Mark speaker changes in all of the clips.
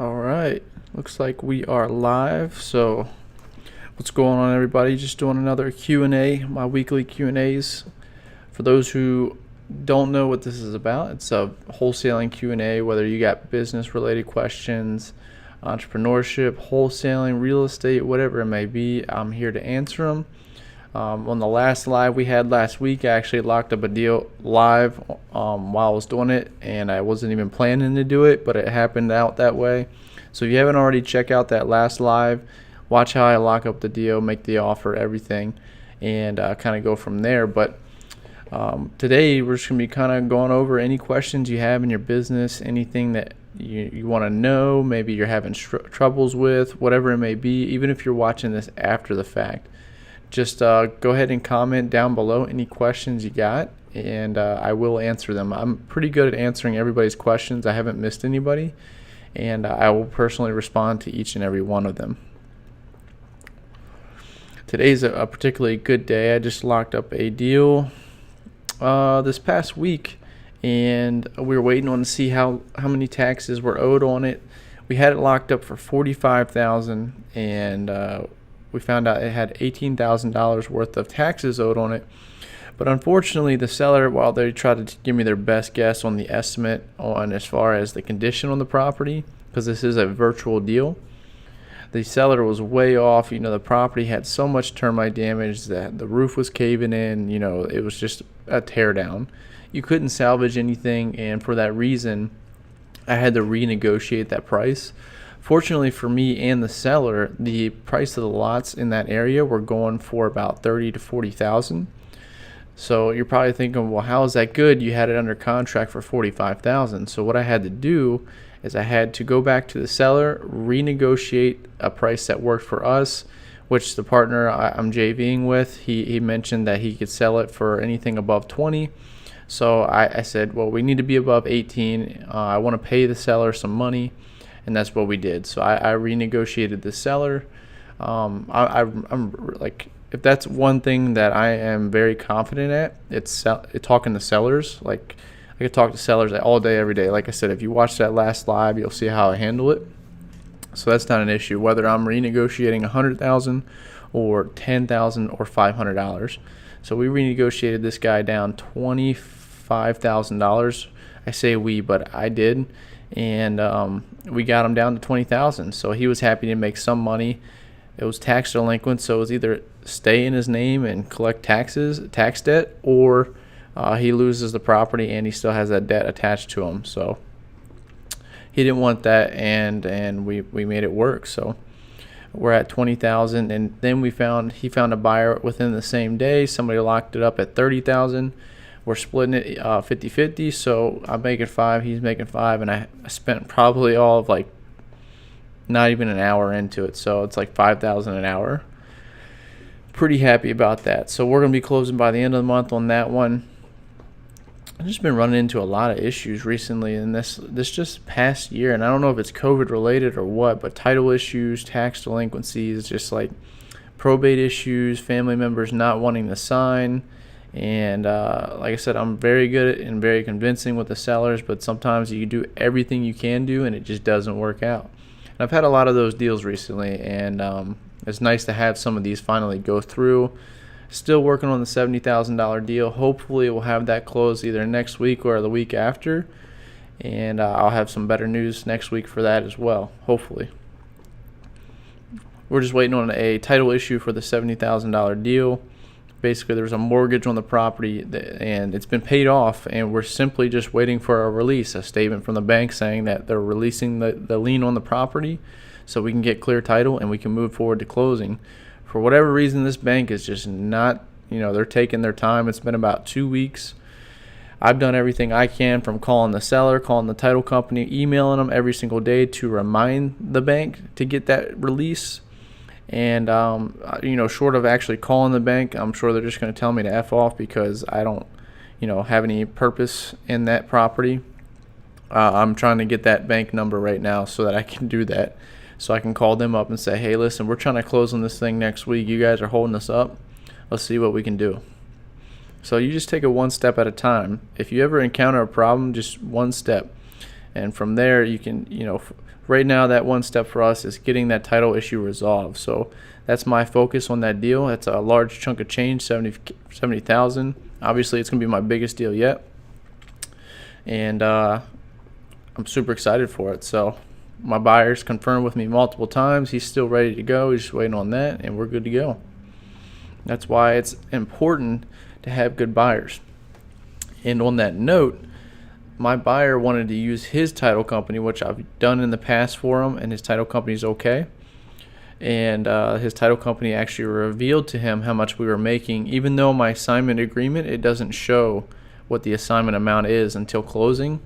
Speaker 1: All right, looks like we are live. So, what's going on, everybody? Just doing another Q&A, my weekly Q&As. For those who don't know what this is about, it's a wholesaling Q&A. Whether you got business-related questions, entrepreneurship, wholesaling, real estate, whatever it may be, I'm here to answer them. On the last live we had last week, I actually locked up a deal live while I was doing it, and I wasn't even planning to do it, but it happened out that way. So if you haven't already, check out that last live, watch how I lock up the deal, make the offer, everything, and kind of go from there. But today we're just going to be kind of going over any questions you have in your business, anything that you want to know, maybe you're having troubles with, whatever it may be, even if you're watching this after the fact. Just go ahead and comment down below any questions you got, and I will answer them. I'm pretty good at answering everybody's questions. I haven't missed anybody, and I will personally respond to each and every one of them. Today's a particularly good day. I just locked up a deal this past week, and we were waiting on to see how many taxes were owed on it. We had it locked up for $45,000, and we found out it had $18,000 worth of taxes owed on it. But unfortunately, the seller, while they tried to give me their best guess on the estimate on as far as the condition on the property, because this is a virtual deal, the seller was way off. The property had so much termite damage that the roof was caving in. It was just a teardown. You couldn't salvage anything, and for that reason, I had to renegotiate that price. Fortunately for me and the seller, the price of the lots in that area were going for about $30,000 to $40,000. So you're probably thinking, well, how is that good? You had it under contract for $45,000. So what I had to do is I had to go back to the seller, renegotiate a price that worked for us, which the partner I'm JVing with, he mentioned that he could sell it for anything above 20. So I said, well, we need to be above 18. I want to pay the seller some money. And that's what we did. So I renegotiated the seller. I'm like, if that's one thing that I am very confident at, it's talking to sellers. Like, I could talk to sellers all day, every day. Like I said, if you watch that last live, you'll see how I handle it. So that's not an issue, whether I'm renegotiating $100,000 or $10,000 or $500. So we renegotiated this guy down $25,000. I say we, but I did. And we got him down to $20,000. So he was happy to make some money. It was tax delinquent, so it was either stay in his name and collect tax debt, or he loses the property and he still has that debt attached to him. So he didn't want that, and we made it work. So we're at $20,000, and then he found a buyer within the same day. Somebody locked it up at $30,000. We're splitting it 50-50, so I'm making 5, he's making 5, and I spent probably all of not even an hour into it, so it's like $5,000 an hour. Pretty happy about that. So we're going to be closing by the end of the month on that one. I've just been running into a lot of issues recently in this just past year, and I don't know if it's COVID related or what, but title issues, tax delinquencies, just like probate issues, family members not wanting to sign. And like I said, I'm very good and very convincing with the sellers, but sometimes you do everything you can do and it just doesn't work out. And I've had a lot of those deals recently, and it's nice to have some of these finally go through. Still working on the $70,000 deal. Hopefully we'll have that closed either next week or the week after, and I'll have some better news next week for that as well, hopefully. We're just waiting on a title issue for the $70,000 deal. Basically, there's a mortgage on the property, and it's been paid off, and we're simply just waiting for a release, a statement from the bank saying that they're releasing the lien on the property so we can get clear title and we can move forward to closing. For whatever reason, this bank is just not, they're taking their time. It's been about 2 weeks. I've done everything I can, from calling the seller, calling the title company, emailing them every single day to remind the bank to get that release. And, short of actually calling the bank, I'm sure they're just going to tell me to F off because I don't, have any purpose in that property. I'm trying to get that bank number right now so that I can do that. So I can call them up and say, hey, listen, we're trying to close on this thing next week. You guys are holding us up. Let's see what we can do. So you just take it one step at a time. If you ever encounter a problem, just one step. And from there, you can, right now that one step for us is getting that title issue resolved. So that's my focus on that deal. That's a large chunk of change, 70,000. Obviously, it's going to be my biggest deal yet. And I'm super excited for it. So my buyer's confirmed with me multiple times. He's still ready to go. He's just waiting on that, and we're good to go. That's why it's important to have good buyers. And on that note, my buyer wanted to use his title company, which I've done in the past for him, and his title company is okay. And his title company actually revealed to him how much we were making, even though my assignment agreement, it doesn't show what the assignment amount is until closing.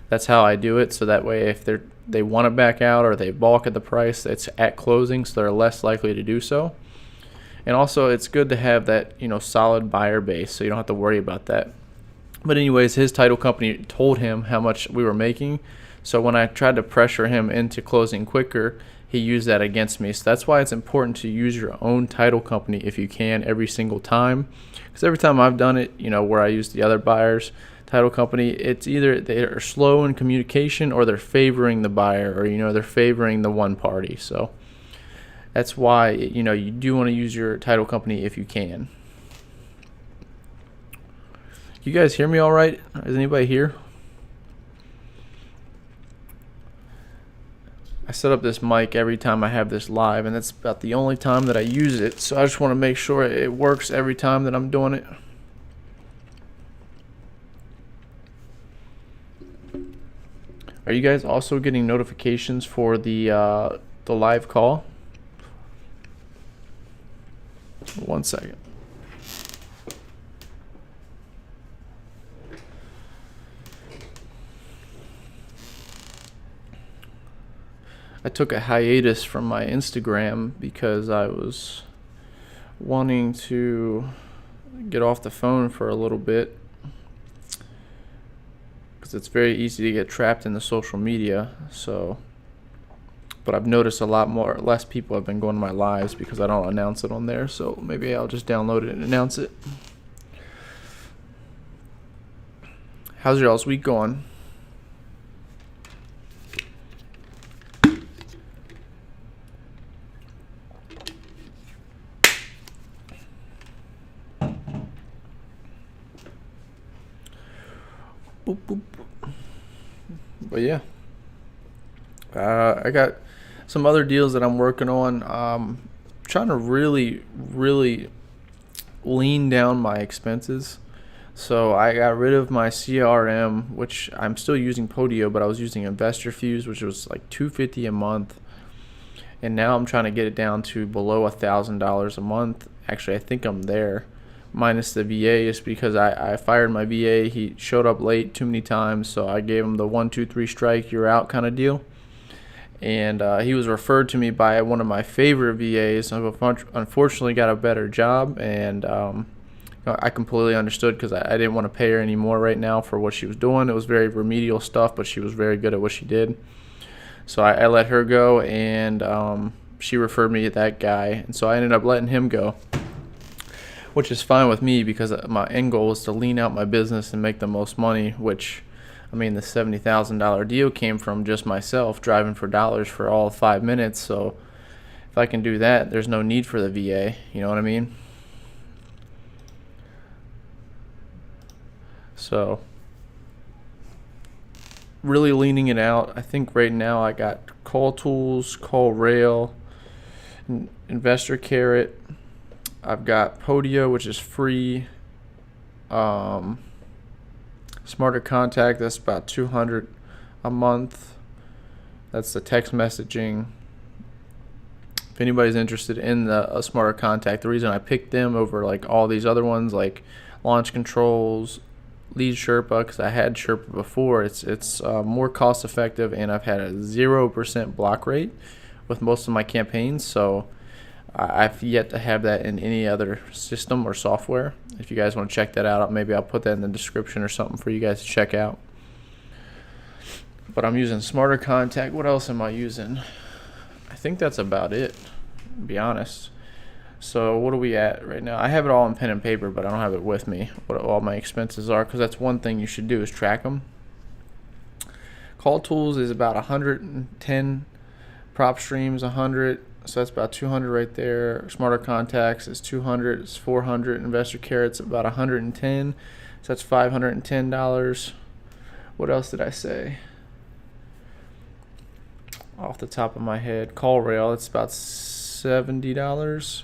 Speaker 1: That's how I do it, so that way if they want to back out or they balk at the price, it's at closing, so they're less likely to do so. And also, it's good to have that solid buyer base, so you don't have to worry about that. But anyways, his title company told him how much we were making, so when I tried to pressure him into closing quicker, he used that against me. So that's why it's important to use your own title company if you can every single time. Because every time I've done it, where I use the other buyer's title company, it's either they are slow in communication or they're favoring the buyer, or they're favoring the one party. So that's why you do want to use your title company if you can. You guys hear me all right? Is anybody here? I set up this mic every time I have this live, and that's about the only time that I use it. So I just want to make sure it works every time that I'm doing it. Are you guys also getting notifications for the live call? 1 second. I took a hiatus from my Instagram because I was wanting to get off the phone for a little bit, because it's very easy to get trapped in the social media. But I've noticed less people have been going to my lives because I don't announce it on there. So maybe I'll just download it and announce it. How's y'all's week going? Boop, boop. But yeah, I got some other deals that I'm working on. Trying to really lean down my expenses. So I got rid of my CRM, which I'm still using Podio, but I was using Investor Fuse, which was like $250 a month. And now I'm trying to get it down to below $1,000 a month. Actually, I think I'm there, minus the VA, is because I fired my VA. He showed up late too many times, so I gave him the 1, 2, 3 strike, you're out kind of deal. And he was referred to me by one of my favorite VAs. Unfortunately, got a better job, and I completely understood, because I didn't want to pay her anymore right now for what she was doing. It was very remedial stuff, but she was very good at what she did. So I let her go, and she referred me to that guy, and so I ended up letting him go, which is fine with me, because my end goal was to lean out my business and make the most money, which, the $70,000 deal came from just myself driving for dollars for all 5 minutes. So if I can do that, there's no need for the VA. You know what I mean? So really leaning it out. I think right now I got Call Tools, Call Rail, Investor Carrot. I've got Podio, which is free. Smarter Contact, that's about $200 a month. That's the text messaging. If anybody's interested in the Smarter Contact, the reason I picked them over like all these other ones like Launch Controls, Lead Sherpa, because I had Sherpa before, it's more cost effective, and I've had a 0% block rate with most of my campaigns. So I've yet to have that in any other system or software. If you guys want to check that out, maybe I'll put that in the description or something for you guys to check out. But I'm using Smarter Contact. What else am I using? I think that's about it, to be honest. So what are we at right now? I have it all in pen and paper, but I don't have it with me, what all my expenses are, because that's one thing you should do is track them. Call tools is about 110. Prop streams 100. So that's about 200 right there. Smarter contacts is 200. It's 400. Investor carrots about 110. So that's $510. What else did I say? Off the top of my head, call rail, it's about $70.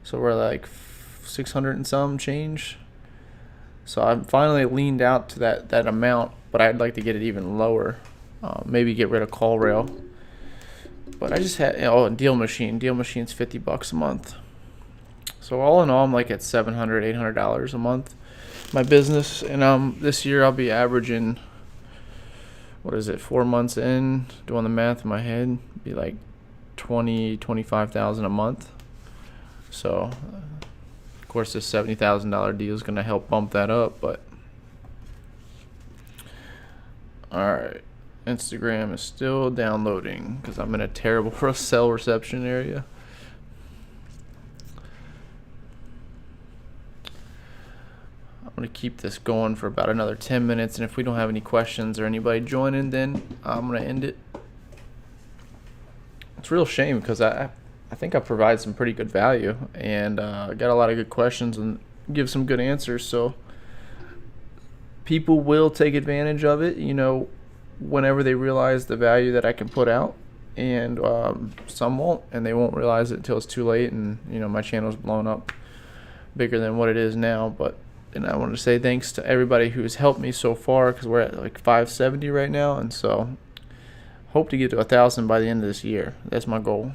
Speaker 1: So we're like 600 and some change. So I'm finally leaned out to that amount, but I'd like to get it even lower. Maybe get rid of call rail. But I just had and deal machine. Deal machine's $50 a month. So all in all, I'm like at $700, $800 a month. My business, and this year I'll be averaging, 4 months in, doing the math in my head, be like 25,000 a month. So of course this $70,000 deal is going to help bump that up. But all right, Instagram is still downloading because I'm in a terrible cell reception area. I'm going to keep this going for about another 10 minutes, and if we don't have any questions or anybody joining, then I'm going to end it. It's a real shame because I think I provide some pretty good value, and I got a lot of good questions and give some good answers, so people will take advantage of it, whenever they realize the value that I can put out, and some won't, and they won't realize it until it's too late, and my channel's blown up bigger than what it is now. And I want to say thanks to everybody who's helped me so far, because we're at like 570 right now, and so hope to get to 1,000 by the end of this year. That's my goal.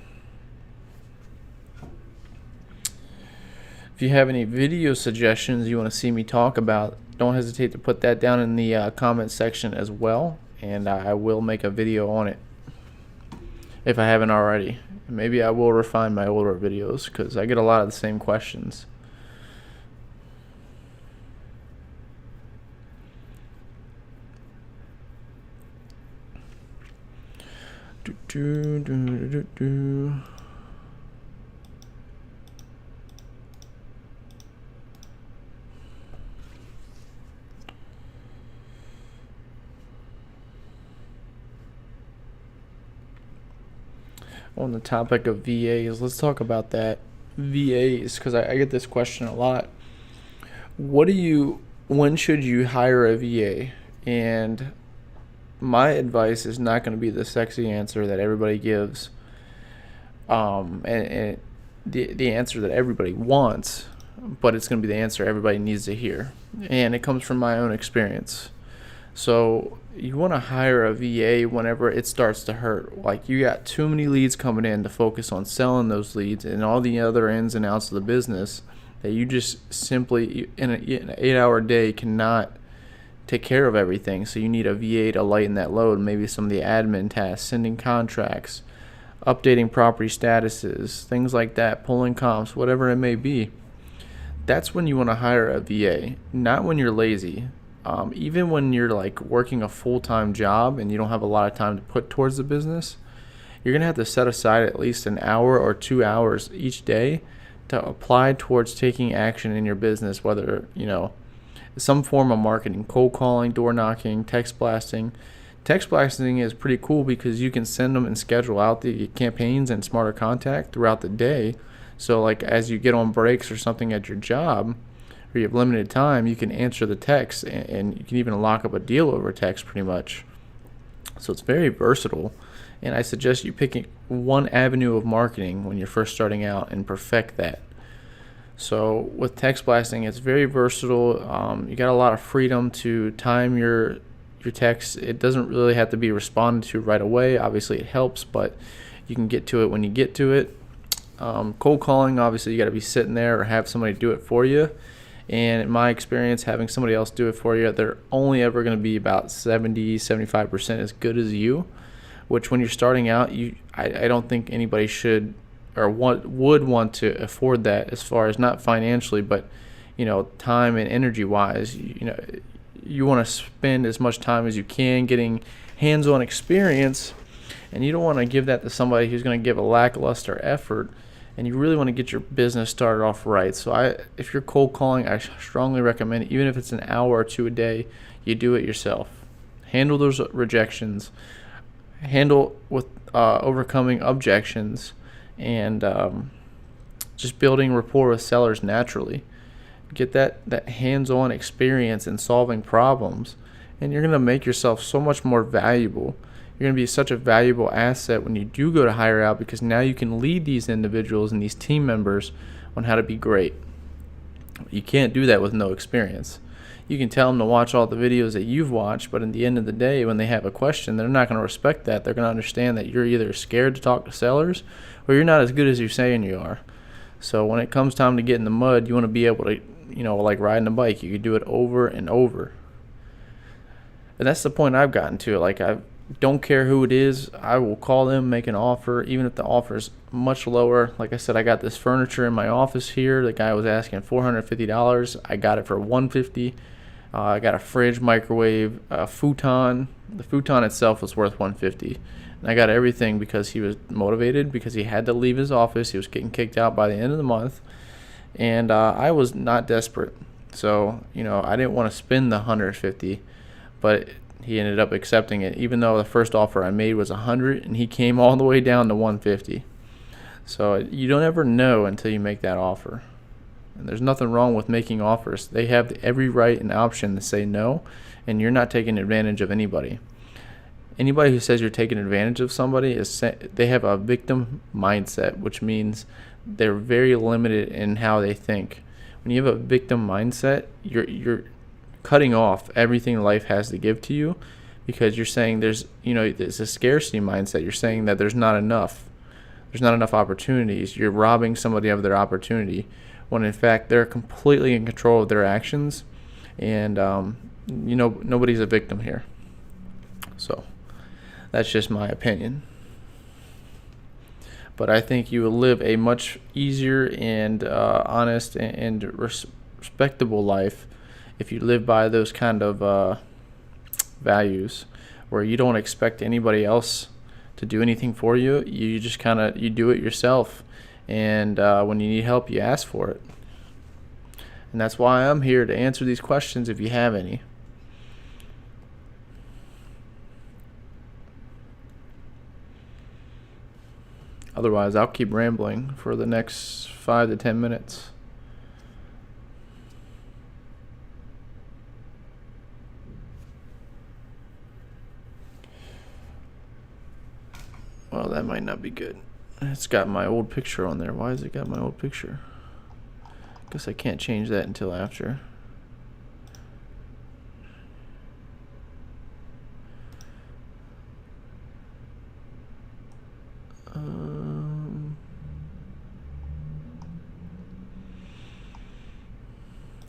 Speaker 1: If you have any video suggestions you want to see me talk about, don't hesitate to put that down in the comment section as well, and I will make a video on it if I haven't already. Maybe I will refine my older videos because I get a lot of the same questions. On the topic of VAs, let's talk about that. VAs, because I get this question a lot. When should you hire a VA? And my advice is not going to be the sexy answer that everybody gives, and the answer that everybody wants, but it's going to be the answer everybody needs to hear. And it comes from my own experience. So you want to hire a VA whenever it starts to hurt. Like you got too many leads coming in to focus on selling those leads and all the other ins and outs of the business that you just simply in an 8-hour day cannot take care of everything. So you need a VA to lighten that load. Maybe some of the admin tasks, sending contracts, updating property statuses, things like that, pulling comps, whatever it may be. That's when you want to hire a VA, not when you're lazy. Even when you're like working a full-time job and you don't have a lot of time to put towards the business, you're going to have to set aside at least an hour or 2 hours each day to apply towards taking action in your business, whether, some form of marketing, cold calling, door knocking, text blasting. Text blasting is pretty cool because you can send them and schedule out the campaigns and smarter contact throughout the day. So like as you get on breaks or something at your job, or you have limited time, you can answer the text, and you can even lock up a deal over text pretty much. So it's very versatile, and I suggest you picking one avenue of marketing when you're first starting out and perfect that. So with text blasting, it's very versatile. You got a lot of freedom to time your text. It doesn't really have to be responded to right away. Obviously it helps, but you can get to it when you get to it. Cold calling, obviously you got to be sitting there or have somebody do it for you. And in my experience, having somebody else do it for you, they're only ever going to be about 70-75% as good as you, which when you're starting out, I don't think anybody should or would want to afford that, as far as not financially, but time and energy wise. You want to spend as much time as you can getting hands-on experience, and you don't want to give that to somebody who's going to give a lackluster effort. And you really want to get your business started off right. So if you're cold calling, I strongly recommend it. Even if it's an hour or two a day, you do it yourself. Handle those rejections. Handle with overcoming objections, and just building rapport with sellers naturally. Get that hands-on experience in solving problems, and you're going to make yourself so much more valuable. You're going to be such a valuable asset when you do go to hire out, because now you can lead these individuals and these team members on how to be great. You can't do that with no experience. You can tell them to watch all the videos that you've watched, but at the end of the day, when they have a question, they're not going to respect that. They're going to understand that you're either scared to talk to sellers or you're not as good as you're saying you are. So when it comes time to get in the mud, you want to be able to, like riding a bike, you can do it over and over. And that's the point I've gotten to. Like, I don't care who it is. I will call them, make an offer, even if the offer is much lower. Like I said, I got this furniture in my office here. The guy was asking $450. I got it for $150. I got a fridge, microwave, a futon. The futon itself was worth $150. And I got everything because he was motivated, because he had to leave his office. He was getting kicked out by the end of the month. And I was not desperate. So, I didn't want to spend the $150, but he ended up accepting it, even though the first offer I made was $100, and he came all the way down to $150. So you don't ever know until you make that offer. And there's nothing wrong with making offers. They have every right and option to say no, and you're not taking advantage of anybody. Anybody who says you're taking advantage of somebody they have a victim mindset, which means they're very limited in how they think. When you have a victim mindset, you're cutting off everything life has to give to you, because you're saying it's a scarcity mindset. You're saying that there's not enough opportunities. You're robbing somebody of their opportunity, when in fact they're completely in control of their actions, and nobody's a victim here. So that's just my opinion. But I think you will live a much easier and honest and respectable life if you live by those kind of values, where you don't expect anybody else to do anything for you. You just you do it yourself, and when you need help, you ask for it. And that's why I'm here, to answer these questions if you have any. Otherwise, I'll keep rambling for the next 5 to 10 minutes. Well, that might not be good. It's got my old picture on there. Why has it got my old picture? Guess I can't change that until after.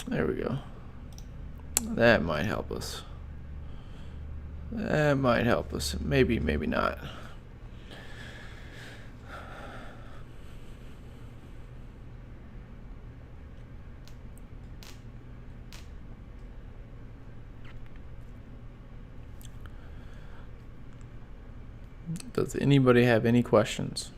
Speaker 1: There we go. That might help us. Maybe, maybe not. Does anybody have any questions?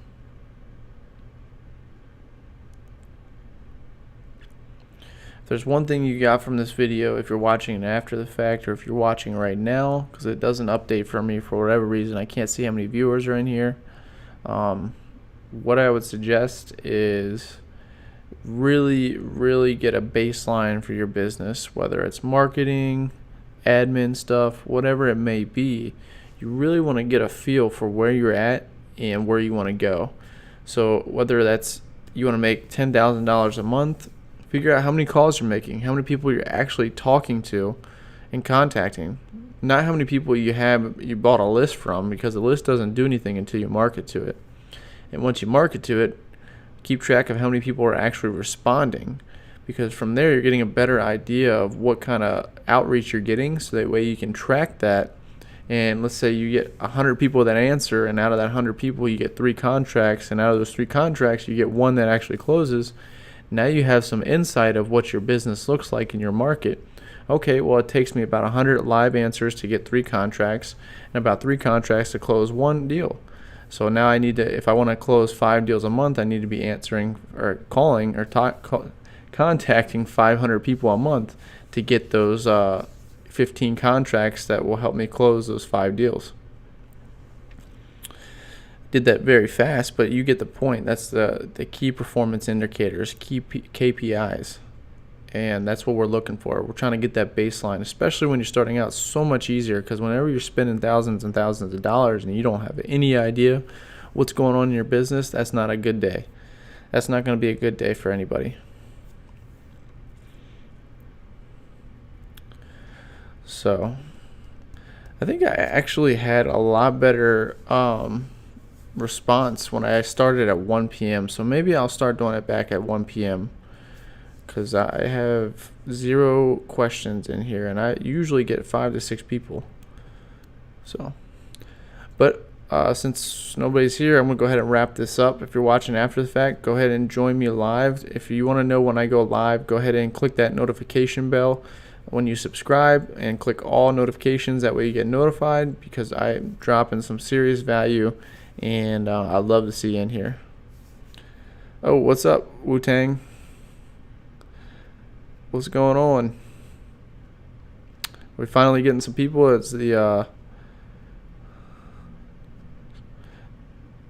Speaker 1: If there's one thing you got from this video, if you're watching it after the fact, or if you're watching right now, because it doesn't update for me for whatever reason, I can't see how many viewers are in here. What I would suggest is really, really get a baseline for your business, whether it's marketing, admin stuff, whatever it may be. You really want to get a feel for where you're at and where you want to go. So whether that's you want to make $10,000 a month, figure out how many calls you're making, how many people you're actually talking to and contacting. Not how many people you bought a list from, because the list doesn't do anything until you market to it. And once you market to it, keep track of how many people are actually responding, because from there you're getting a better idea of what kind of outreach you're getting, so that way you can track that. And let's say you get 100 people that answer, and out of that 100 people you get 3 contracts, and out of those 3 contracts you get 1 that actually closes. Now you have some insight of what your business looks like in your market. Okay, well, it takes me about 100 live answers to get 3 contracts, and about 3 contracts to close 1 deal. So now I need to, if I want to close 5 deals a month, I need to be answering or contacting 500 people a month to get those 15 contracts that will help me close those 5 deals. Did that very fast, but you get the point. That's the key performance indicators, key KPIs. And that's what we're looking for. We're trying to get that baseline, especially when you're starting out. So much easier, because whenever you're spending thousands and thousands of dollars and you don't have any idea what's going on in your business, that's not a good day. That's not going to be a good day for anybody. So I think I actually had a lot better response when I started at 1 p.m. So maybe I'll start doing it back at 1 p.m. because I have 0 questions in here, and I usually get 5 to 6 people. So, but since nobody's here, I'm going to go ahead and wrap this up. If you're watching after the fact, go ahead and join me live. If you want to know when I go live, go ahead and click that notification bell when you subscribe and click all notifications. That way you get notified, because I'm dropping some serious value, and I'd love to see you in here. Oh, what's up, Wu-Tang? What's going on? We're finally getting some people. It's the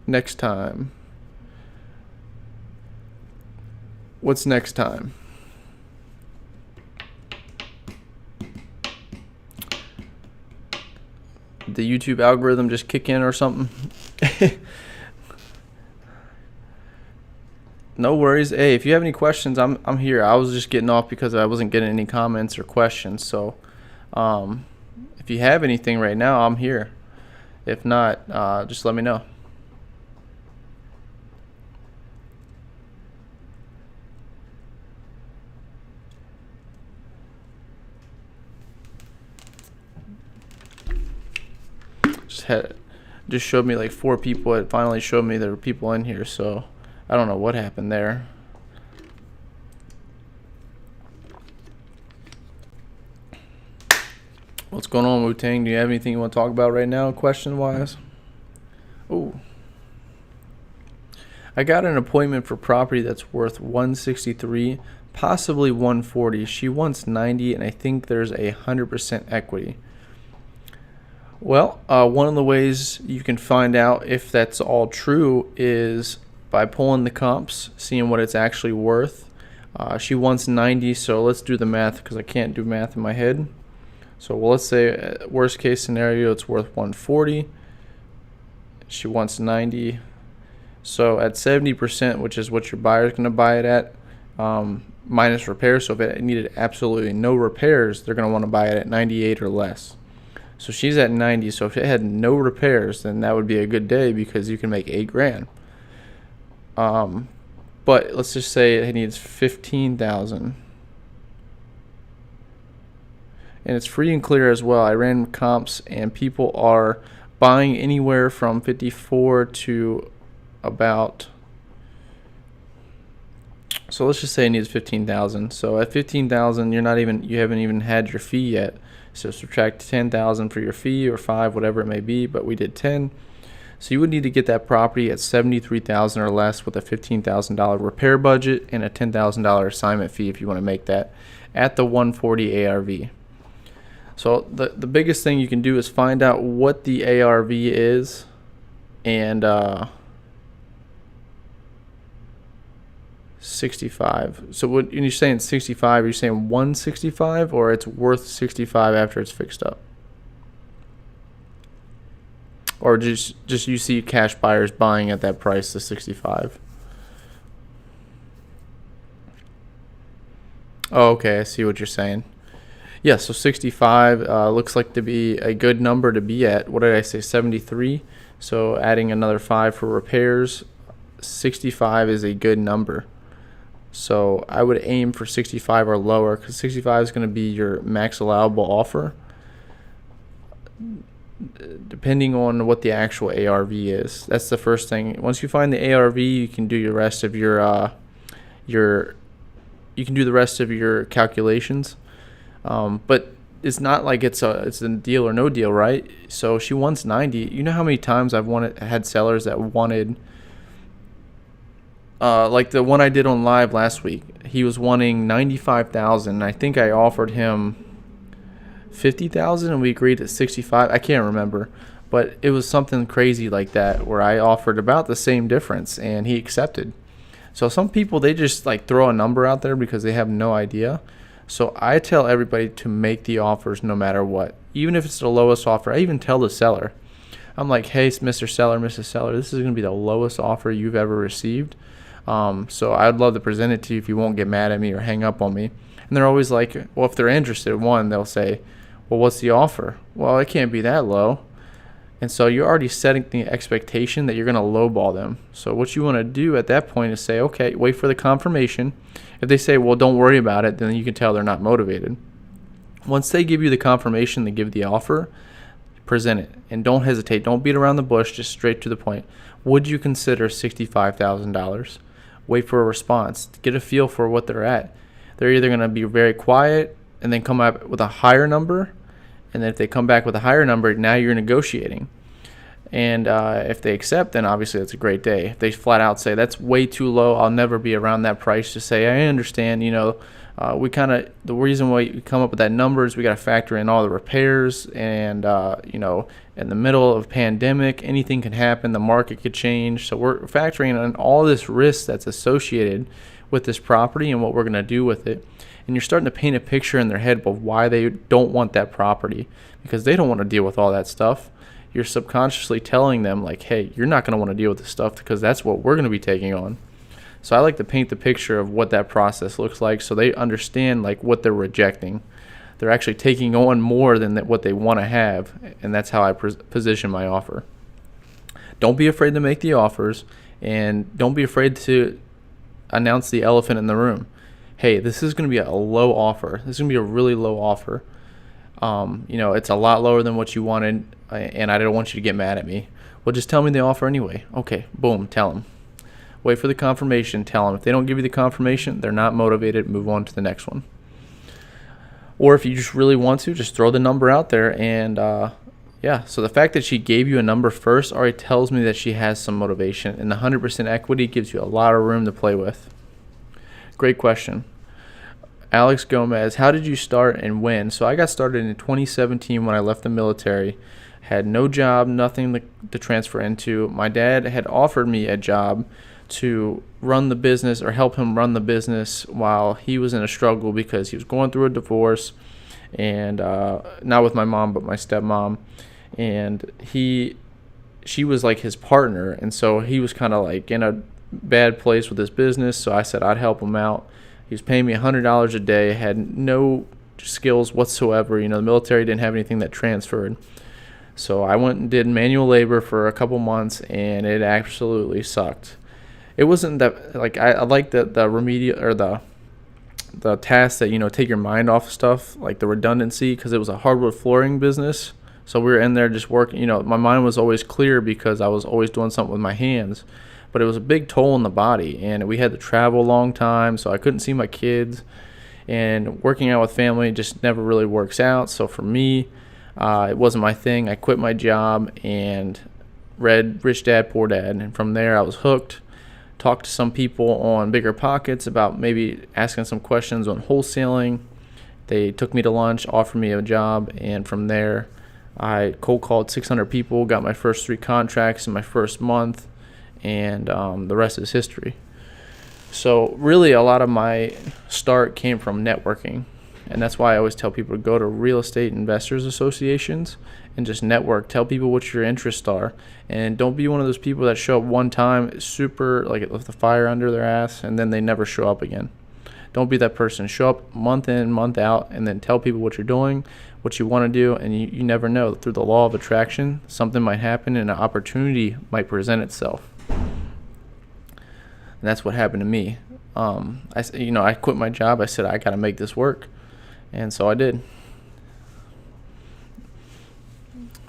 Speaker 1: next time. What's next time? The YouTube algorithm just kick in or something? No worries. Hey, if you have any questions, I'm here. I was just getting off because I wasn't getting any comments or questions. So if you have anything right now, I'm here. If not, just let me know. Just showed me like 4 people. It finally showed me there were people in here, so I don't know what happened there. What's going on, Wu-Tang? Do you have anything you want to talk about right now, question-wise? Oh, I got an appointment for property that's worth $163, possibly $140. She wants $90, and I think there's 100% equity. Well, one of the ways you can find out if that's all true is by pulling the comps, seeing what it's actually worth. She wants 90, so let's do the math, because I can't do math in my head. So let's say worst case scenario, it's worth 140. She wants 90. So at 70%, which is what your buyer's going to buy it at, minus repairs. So if it needed absolutely no repairs, they're going to want to buy it at 98 or less. So she's at 90. So if it had no repairs, then that would be a good day, because you can make $8,000. But let's just say it needs 15,000. And it's free and clear as well. I ran comps, and people are buying anywhere from 54 to about, so let's just say it needs 15,000. So at 15,000, you haven't even had your fee yet. So subtract 10,000 for your fee, or 5, whatever it may be, but we did 10. So you would need to get that property at 73,000 or less, with a $15,000 repair budget and a $10,000 assignment fee if you want to make that at the 140 ARV. So the biggest thing you can do is find out what the ARV is, and 65. So when you're saying 65, are you saying 165, or it's worth 65 after it's fixed up? Or just you see cash buyers buying at that price, the 65? Oh, okay, I see what you're saying. Yeah, so 65 looks like to be a good number to be at. What did I say, 73? So adding another 5 for repairs, 65 is a good number. So I would aim for 65 or lower, because 65 is going to be your max allowable offer, depending on what the actual ARV is. That's the first thing. Once you find the ARV, you can do the rest of your calculations. But it's not like it's a deal or no deal, right? So she wants 90. You know how many times I've had sellers that wanted, like the one I did on live last week, he was wanting 95,000. I think I offered him 50,000 and we agreed at 65. I can't remember, but it was something crazy like that where I offered about the same difference and he accepted. So some people, they just like throw a number out there because they have no idea. So I tell everybody to make the offers no matter what, even if it's the lowest offer. I even tell the seller, I'm like, hey, Mr. Seller, Mrs. Seller, this is going to be the lowest offer you've ever received. So I'd love to present it to you if you won't get mad at me or hang up on me. And they're always like, well, if they're interested, one, they'll say, well, what's the offer? Well, it can't be that low. And so you're already setting the expectation that you're going to lowball them. So what you want to do at that point is say, okay, wait for the confirmation. If they say, well, don't worry about it, then you can tell they're not motivated. Once they give you the confirmation, they give the offer, present it. And don't hesitate. Don't beat around the bush, just straight to the point. Would you consider $65,000? Wait for a response. Get a feel for what they're at. They're either going to be very quiet and then come up with a higher number. And then if they come back with a higher number, now you're negotiating. And if they accept, then obviously it's a great day. If they flat out say, that's way too low, I'll never be around that price, just say, I understand, the reason why we come up with that number is we got to factor in all the repairs and, in the middle of a pandemic, anything can happen. The market could change. So we're factoring in all this risk that's associated with this property and what we're going to do with it. And you're starting to paint a picture in their head of why they don't want that property, because they don't want to deal with all that stuff. You're subconsciously telling them like, hey, you're not going to want to deal with this stuff because that's what we're going to be taking on. So I like to paint the picture of what that process looks like so they understand like what they're rejecting. They're actually taking on more than what they want to have, and that's how I position my offer. Don't be afraid to make the offers, and don't be afraid to announce the elephant in the room. Hey, this is going to be a low offer. This is going to be a really low offer. It's a lot lower than what you wanted, and I don't want you to get mad at me. Well, just tell me the offer anyway. Okay, boom, tell them. Wait for the confirmation, tell them. If they don't give you the confirmation, they're not motivated, move on to the next one. Or if you just really want to, just throw the number out there. And so the fact that she gave you a number first already tells me that she has some motivation, and the 100% equity gives you a lot of room to play with. Great question. Alex Gomez, how did you start and when? So I got started in 2017 when I left the military. Had no job, nothing to transfer into. My dad had offered me a job to run the business or help him run the business while he was in a struggle because he was going through a divorce, and not with my mom but my stepmom, and she was like his partner, and so he was kind of like in a bad place with his business. So I said I'd help him out. He was paying me $100 a day, had no skills whatsoever. The military didn't have anything that transferred. So I went and did manual labor for a couple months, and it absolutely sucked. It wasn't that like I like the remedial or the tasks that take your mind off of stuff, like the redundancy, because it was a hardwood flooring business. So we were in there just working. My mind was always clear because I was always doing something with my hands. But it was a big toll on the body, and we had to travel a long time, so I couldn't see my kids. And working out with family just never really works out. So for me, it wasn't my thing. I quit my job and read Rich Dad, Poor Dad. And from there, I was hooked. Talked to some people on Bigger Pockets about maybe asking some questions on wholesaling. They took me to lunch, offered me a job, and from there, I cold called 600 people, got my first 3 contracts in my first month. And the rest is history. So really a lot of my start came from networking. And that's why I always tell people to go to real estate investors associations and just network. Tell people what your interests are. And don't be one of those people that show up one time super like with the fire under their ass and then they never show up again. Don't be that person. Show up month in, month out, and then tell people what you're doing, what you want to do, and you never know. Through the law of attraction, something might happen and an opportunity might present itself. And that's what happened to me. I quit my job. I said, I got to make this work. And so I did.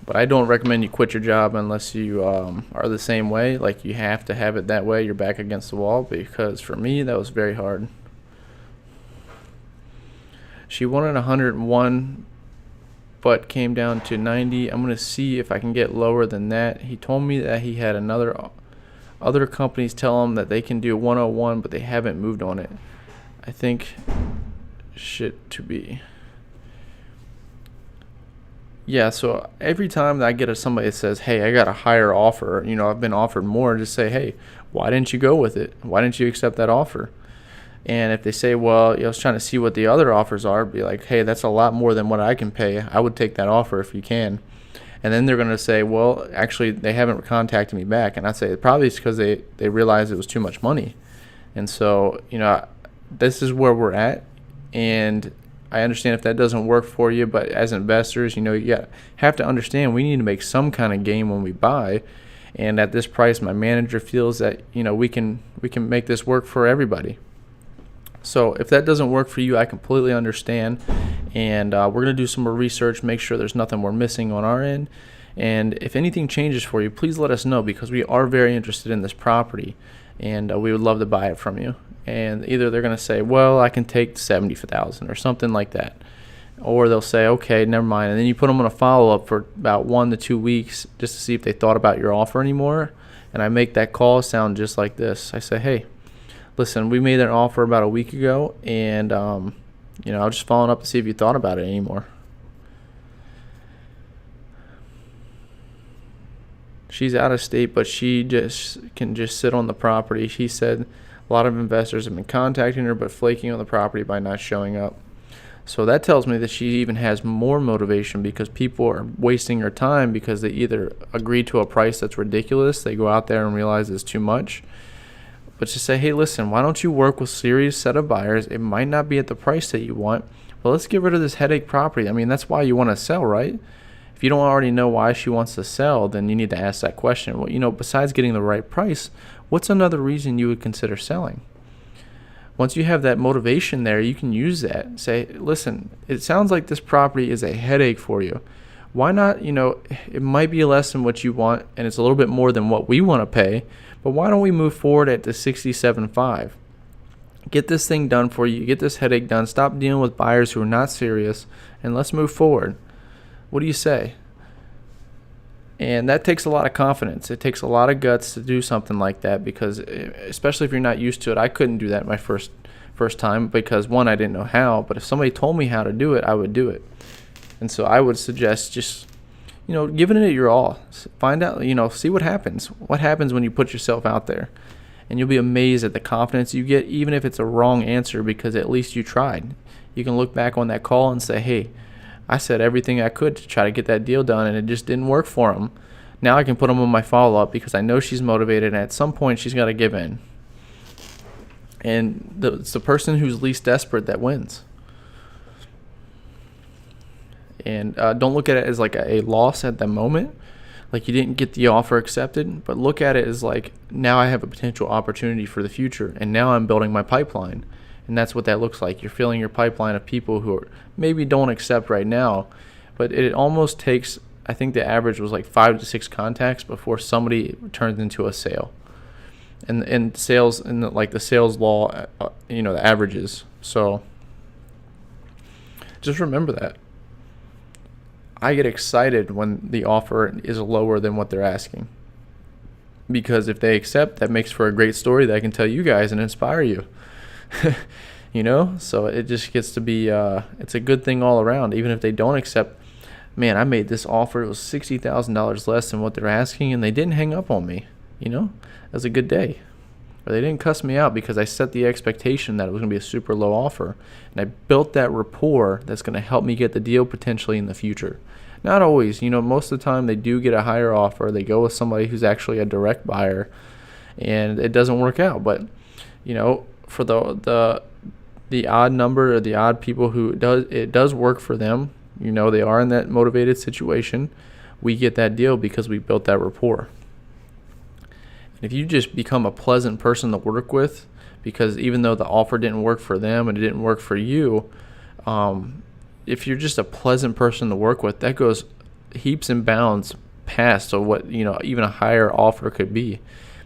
Speaker 1: But I don't recommend you quit your job unless you are the same way. Like you have to have it that way. You're back against the wall, because for me, that was very hard. She wanted 101, but came down to 90. I'm going to see if I can get lower than that. He told me that he had other companies tell him that they can do 101, but they haven't moved on it. I think shit to be. Yeah, so every time that I get somebody that says, "Hey, I got a higher offer," I've been offered more, just say, "Hey, why didn't you go with it? Why didn't you accept that offer?" And if they say, "Well, I was trying to see what the other offers are," be like, "Hey, that's a lot more than what I can pay. I would take that offer if you can." And then they're going to say, "Well, actually, they haven't contacted me back." And I'd say probably it's because they realized it was too much money. And so, this is where we're at. And I understand if that doesn't work for you, but as investors, have to understand we need to make some kind of gain when we buy. And at this price, my manager feels that, we can make this work for everybody. So if that doesn't work for you, I completely understand. And we're going to do some more research, make sure there's nothing we're missing on our end. And if anything changes for you, please let us know, because we are very interested in this property, and we would love to buy it from you. And either they're going to say, "Well, I can take 70,000 or something like that," or they'll say, "Okay, never mind." And then you put them on a follow-up for about 1 to 2 weeks just to see if they thought about your offer anymore. And I make that call sound just like this. I say, "Hey, listen, we made an offer about a week ago, and I was just following up to see if you thought about it anymore." She's out of state, but she can just sit on the property. She said a lot of investors have been contacting her but flaking on the property by not showing up. So that tells me that she even has more motivation, because people are wasting her time because they either agree to a price that's ridiculous, they go out there and realize it's too much. But just say, "Hey, listen, why don't you work with a serious set of buyers? It might not be at the price that you want, but let's get rid of this headache property." I mean, that's why you want to sell, right? If you don't already know why she wants to sell, then you need to ask that question. Well, besides getting the right price, what's another reason you would consider selling? Once you have that motivation there, you can use that. Say, "Listen, it sounds like this property is a headache for you. Why not, it might be less than what you want, and it's a little bit more than what we want to pay, but why don't we move forward at the 67.5? Get this thing done for you. Get this headache done. Stop dealing with buyers who are not serious, and let's move forward. What do you say?" And that takes a lot of confidence. It takes a lot of guts to do something like that, because especially if you're not used to it. I couldn't do that my first time because, one, I didn't know how, but if somebody told me how to do it, I would do it. And so I would suggest just, giving it your all. Find out, see what happens. What happens when you put yourself out there? And you'll be amazed at the confidence you get, even if it's a wrong answer, because at least you tried. You can look back on that call and say, "Hey, I said everything I could to try to get that deal done, and it just didn't work for him. Now I can put him on my follow-up because I know she's motivated, and at some point she's got to give in." And it's the person who's least desperate that wins. And don't look at it as like a loss at the moment, like you didn't get the offer accepted, but look at it as like, now I have a potential opportunity for the future, and now I'm building my pipeline. And that's what that looks like. You're filling your pipeline of people who maybe don't accept right now, but it almost takes, I think the average was like 5 to 6 contacts before somebody turns into a sale. And sales, and the sales law, the averages. So just remember that. I get excited when the offer is lower than what they're asking, because if they accept, that makes for a great story that I can tell you guys and inspire you. So it just gets to be it's a good thing all around. Even if they don't accept, man, I made this offer, it was $60,000 less than what they're asking, and they didn't hang up on me. It was a good day. Or they didn't cuss me out because I set the expectation that it was going to be a super low offer, and I built that rapport that's going to help me get the deal potentially in the future. Not always, most of the time they do get a higher offer. They go with somebody who's actually a direct buyer, and it doesn't work out. But for the odd number, or the odd people who it does work for them, they are in that motivated situation, we get that deal because we built that rapport. And if you just become a pleasant person to work with, because even though the offer didn't work for them and it didn't work for you, if you're just a pleasant person to work with, that goes heaps and bounds past of what even a higher offer could be,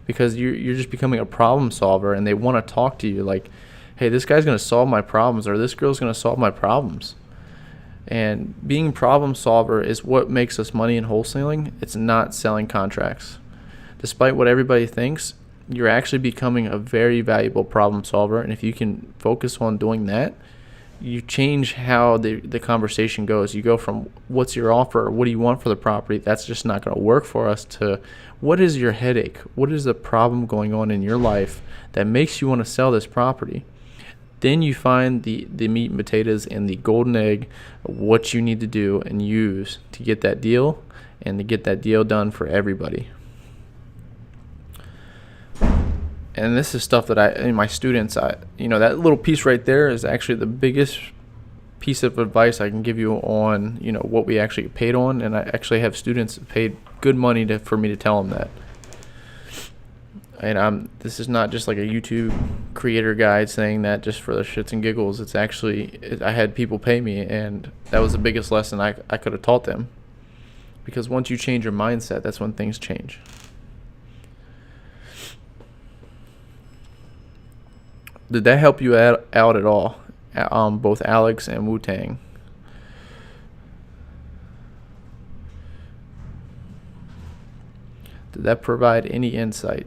Speaker 1: because you're just becoming a problem solver, and they want to talk to you like, "Hey, this guy's going to solve my problems," or "This girl's going to solve my problems." And being problem solver is what makes us money in wholesaling. It's not selling contracts. Despite what everybody thinks, you're actually becoming a very valuable problem solver, and if you can focus on doing that, you change how the conversation goes. You go from what's your offer, what do you want for the property, that's just not going to work for us, to what is your headache, what is the problem going on in your life that makes you want to sell this property. Then you find the meat and potatoes and the golden egg of what you need to do and use to get that deal and to get that deal done for everybody. And this is stuff that in my students, that little piece right there is actually the biggest piece of advice I can give you on, what we actually get paid on. And I actually have students that paid good money for me to tell them that. And this is not just like a YouTube creator guide saying that just for the shits and giggles. It's actually, I had people pay me, and that was the biggest lesson I could have taught them. Because once you change your mindset, that's when things change. Did that help you out at all? Both Alex and Wu-Tang. Did that provide any insight?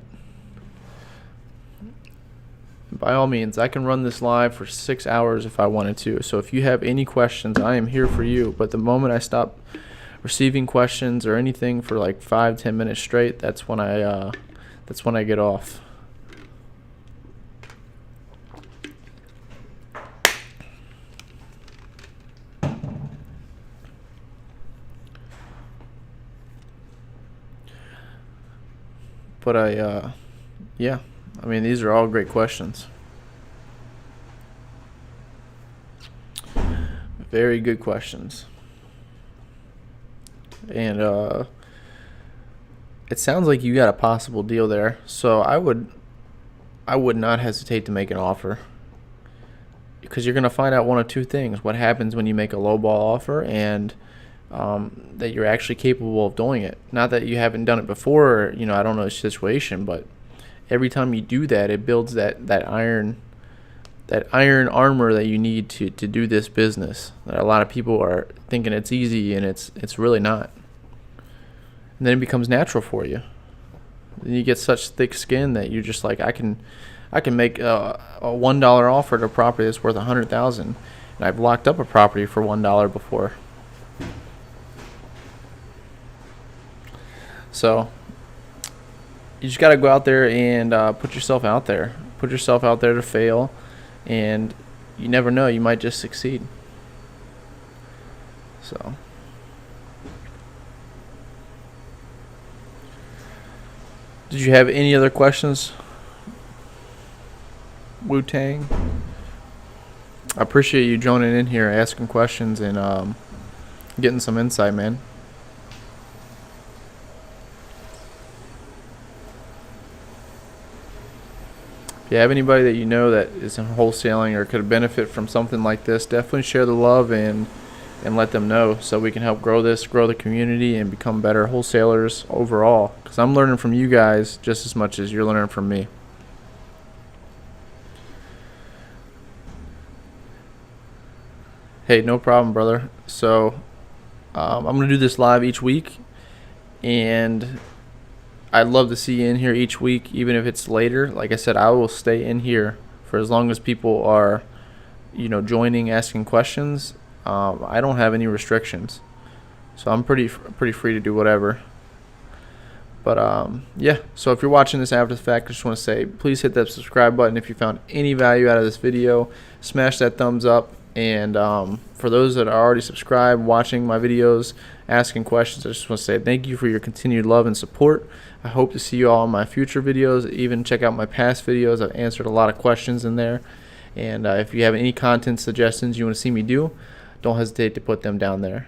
Speaker 1: By all means, I can run this live for 6 hours if I wanted to. So if you have any questions, I am here for you. But the moment I stop receiving questions or anything for like 5-10 minutes straight, that's when I get off. But yeah, I mean, these are all great questions. Very good questions. And it sounds like you got a possible deal there. So I would not hesitate to make an offer, because you're going to find out one of two things: what happens when you make a lowball offer, and that you're actually capable of doing it. Not that you haven't done it before, I don't know the situation, but every time you do that, it builds that iron armor that you need to do this business. That a lot of people are thinking it's easy, and it's really not. And then it becomes natural for you. Then you get such thick skin that you're just like, I can make a $1 offer to a property that's worth $100,000, and I've locked up a property for $1 before. So you just got to go out there and put yourself out there. Put yourself out there to fail, and you never know, you might just succeed. So did you have any other questions, Wu-Tang? I appreciate you joining in here, asking questions, and getting some insight, man. If you have anybody that you know that is in wholesaling or could benefit from something like this, definitely share the love and let them know, so we can help grow the community, and become better wholesalers overall. Because I'm learning from you guys just as much as you're learning from me. Hey, no problem, brother. So I'm going to do this live each week, and I'd love to see you in here each week, even if it's later. Like I said, I will stay in here for as long as people are, joining, asking questions. I don't have any restrictions, so I'm pretty free to do whatever. But yeah, so if you're watching this after the fact, I just want to say, please hit that subscribe button. If you found any value out of this video, smash that thumbs up. And for those that are already subscribed, watching my videos, asking questions, I just want to say thank you for your continued love and support. I hope to see you all in my future videos. Even check out my past videos. I've answered a lot of questions in there. And if you have any content suggestions you want to see me do, don't hesitate to put them down there.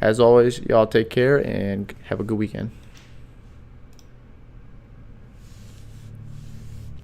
Speaker 1: As always, y'all take care and have a good weekend.